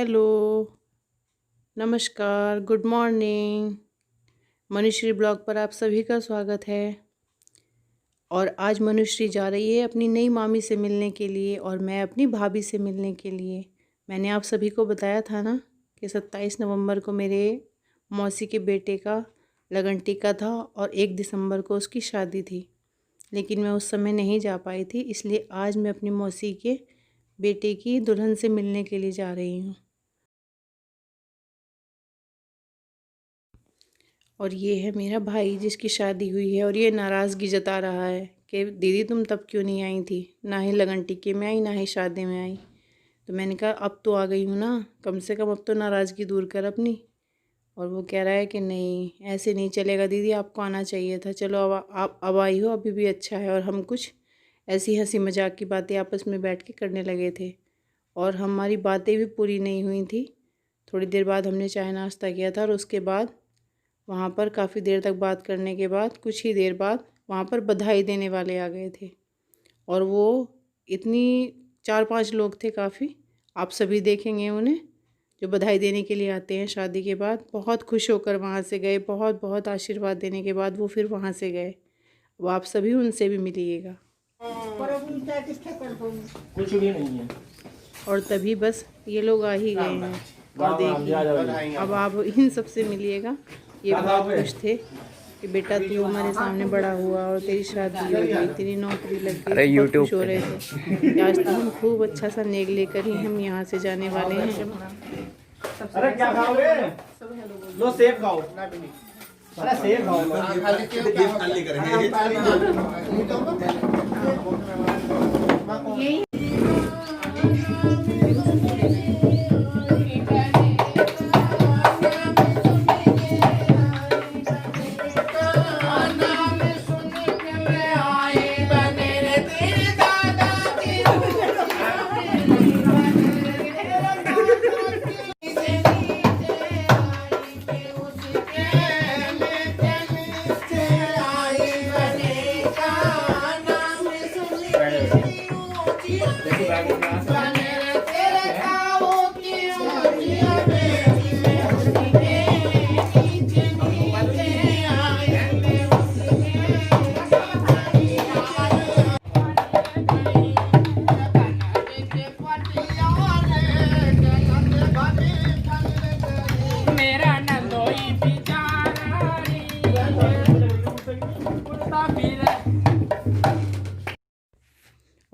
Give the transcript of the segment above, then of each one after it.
Hello, नमस्कार, good morning. Manushree blog पर आप सभी का स्वागत है। और आज मनुश्री जा रही है अपनी नई मामी से मिलने के लिए और मैं अपनी भाभी से मिलने के लिए। मैंने आप सभी को बताया था ना कि 27 नवंबर को मेरे मौसी के बेटे का लगन टिका था और 1 दिसंबर को उसकी शादी थी, लेकिन मैं उस समय नहीं जा पाई थी। इसलिए आज मैं अपनी मौसी के बेटे की दुल्हन से मिलने के लिए जा रही हूँ। और ये है मेरा भाई जिसकी शादी हुई है और ये नाराज़गी जता रहा है कि दीदी तुम तब क्यों नहीं आई थी, ना ही लगन टिक्के में आई ना ही शादी में आई। तो मैंने कहा अब तो आ गई हूँ ना, कम से कम अब तो नाराज़गी दूर कर अपनी। और वो कह रहा है कि नहीं ऐसे नहीं चलेगा दीदी, आपको आना चाहिए था। चलो अब आप अब आई हो, अभी भी अच्छा है। और हम कुछ ऐसी हंसी मजाक की बातें आपस में बैठ के करने लगे थे और हमारी बातें भी पूरी नहीं हुई थी। थोड़ी देर बाद हमने चाय नाश्ता किया था और उसके बाद वहाँ पर काफ़ी देर तक बात करने के बाद कुछ ही देर बाद वहाँ पर बधाई देने वाले आ गए थे। और वो इतनी 4-5 लोग थे काफ़ी, आप सभी देखेंगे उन्हें, जो बधाई देने के लिए आते हैं शादी के बाद। बहुत खुश होकर वहाँ से गए, बहुत बहुत आशीर्वाद देने के बाद वो फिर वहाँ से गए। वो आप सभी उनसे भी मिलिएगा। कुछ भी नहीं है। और तभी बस ये लोग आ ही गए हैं और देखिए अब आप इन सब से मिलिएगा। ये बहुत खुश थे कि बेटा तू हमारे सामने बड़ा हुआ और तेरी शादी हो गई, तेरी नौकरी लग गई। बहुत खुश हो रहे थे कि आज तो हम खूब अच्छा सा नेक लेकर ही हम यहाँ से जाने वाले हैं। अरे क्या खाओगे? लो सेब खाओ। अरे सेब खाओ। खाली करेंगे।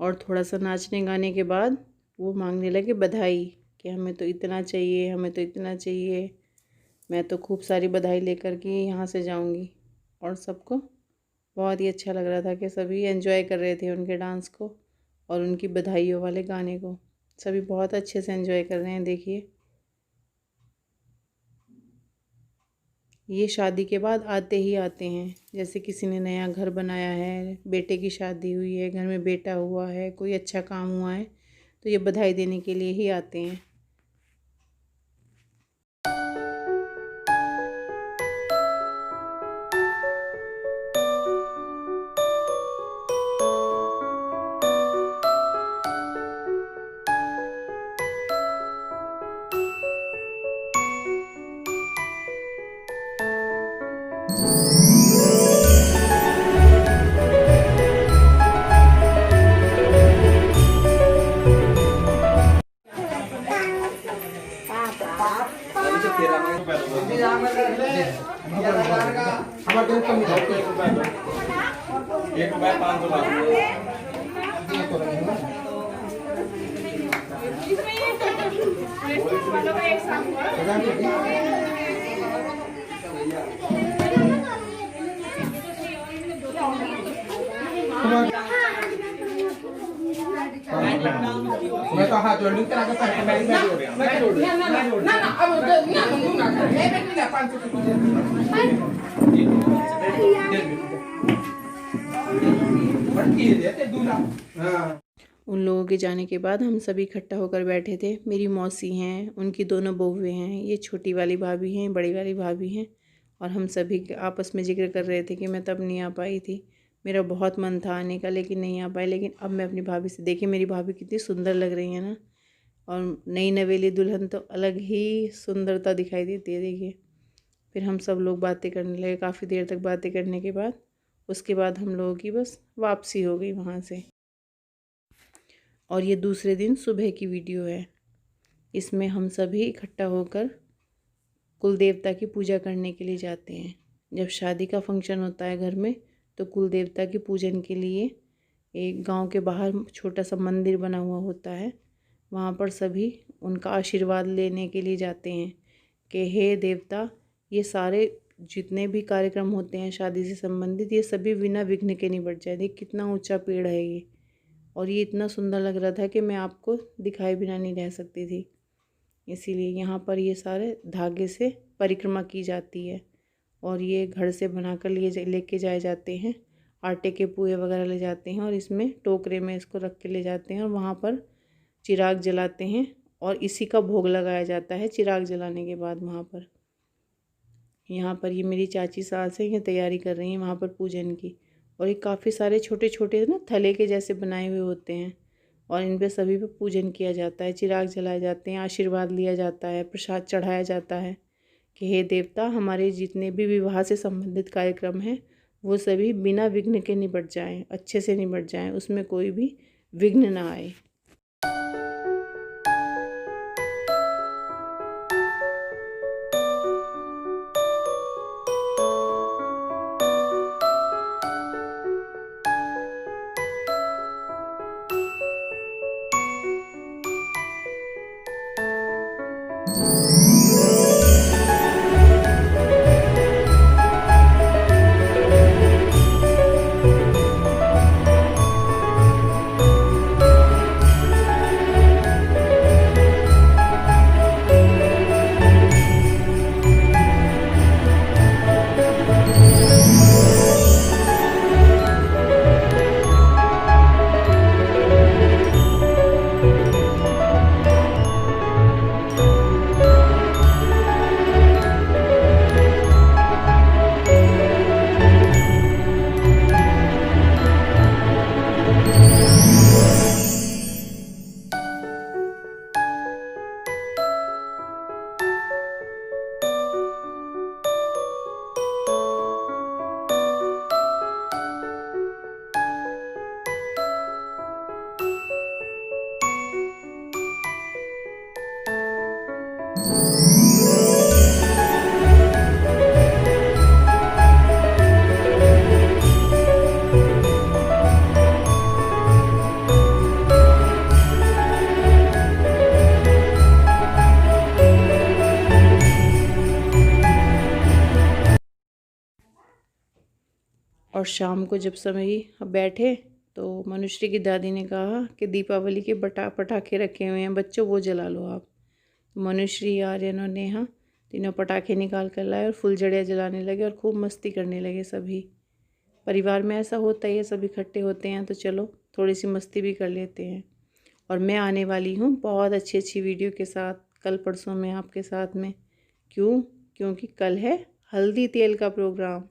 और थोड़ा सा नाचने गाने के बाद वो मांगने लगे बधाई कि हमें तो इतना चाहिए, हमें तो इतना चाहिए। मैं तो खूब सारी बधाई लेकर के यहाँ से जाऊँगी। और सबको बहुत ही अच्छा लग रहा था कि सभी एंजॉय कर रहे थे उनके डांस को और उनकी बधाइयों वाले गाने को। सभी बहुत अच्छे से एंजॉय कर रहे हैं। देखिए ये शादी के बाद आते ही आते हैं, जैसे किसी ने नया घर बनाया है, बेटे की शादी हुई है, घर में बेटा हुआ है, कोई अच्छा काम हुआ है, तो ये बधाई देने के लिए ही आते हैं। एक रुपया 500 बात। मैं तो हाथ जोड़ लूँ तेरा का मैं जोड़ ना अब ना मैं बैठ 500 उन लोगों के जाने के बाद हम सभी इकट्ठा होकर बैठे थे। मेरी मौसी हैं, उनकी दोनों बहुएं हैं, ये छोटी वाली भाभी हैं, बड़ी वाली भाभी हैं। और हम सभी आपस में जिक्र कर रहे थे कि मैं तब नहीं आ पाई थी, मेरा बहुत मन था आने का लेकिन नहीं आ पाई। लेकिन अब मैं अपनी भाभी से, देखिए मेरी भाभी कितनी सुंदर लग रही है ना। और नई नवेली दुल्हन तो अलग ही सुंदरता दिखाई देती है। देखिए, फिर हम सब लोग बातें करने लगे, काफ़ी देर तक बातें करने के बाद उसके बाद हम लोगों की बस वापसी हो गई वहाँ से। और ये दूसरे दिन सुबह की वीडियो है। इसमें हम सभी इकट्ठा होकर कुल देवता की पूजा करने के लिए जाते हैं। जब शादी का फंक्शन होता है घर में तो कुल देवता की पूजन के लिए एक गांव के बाहर छोटा सा मंदिर बना हुआ होता है। वहाँ पर सभी उनका आशीर्वाद लेने के लिए जाते हैं कि हे देवता, ये सारे जितने भी कार्यक्रम होते हैं शादी से संबंधित, ये सभी बिना विघ्न के निपट जाए। देख कितना ऊंचा पेड़ है ये, और ये इतना सुंदर लग रहा था कि मैं आपको दिखाए बिना नहीं रह सकती थी। इसीलिए यहाँ पर ये सारे धागे से परिक्रमा की जाती है और ये घर से बनाकर लेके जाए जाते हैं। आटे के पुए वगैरह ले जाते हैं और इसमें टोकरे में इसको रख के ले जाते हैं और वहाँ पर चिराग जलाते हैं और इसी का भोग लगाया जाता है। चिराग जलाने के बाद वहाँ पर यहाँ पर ये मेरी चाची सास है, ये तैयारी कर रही हैं वहाँ पर पूजन की। और ये काफ़ी सारे छोटे छोटे ना थले के जैसे बनाए हुए होते हैं और इन पे सभी पे पूजन किया जाता है, चिराग जलाए जाते हैं, आशीर्वाद लिया जाता है, प्रसाद चढ़ाया जाता है कि हे देवता, हमारे जितने भी विवाह से संबंधित कार्यक्रम हैं वो सभी बिना विघ्न के निपट जाएं, अच्छे से निपट जाएं, उसमें कोई भी विघ्न ना आए। और शाम को जब समय बैठे तो मनुश्री की दादी ने कहा कि दीपावली के पटाखे रखे हुए हैं बच्चों, वो जला लो आप। तो मनुश्री, आर्यन और नेहा तीनों पटाखे निकाल कर लाए और फुलझड़ियाँ जलाने लगे और खूब मस्ती करने लगे। सभी परिवार में ऐसा होता ही है, सब इकट्ठे होते हैं तो चलो थोड़ी सी मस्ती भी कर लेते हैं। और मैं आने वाली हूँ बहुत अच्छी अच्छी वीडियो के साथ कल परसों में आपके साथ में। क्योंकि कल है हल्दी तेल का प्रोग्राम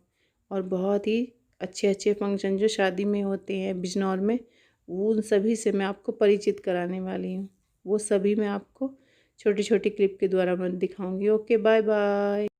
और बहुत ही अच्छे अच्छे फंक्शन जो शादी में होते हैं बिजनौर में, उन सभी से मैं आपको परिचित कराने वाली हूँ। वो सभी मैं आपको छोटी छोटी क्लिप के द्वारा मैं दिखाऊंगी। Okay, bye bye.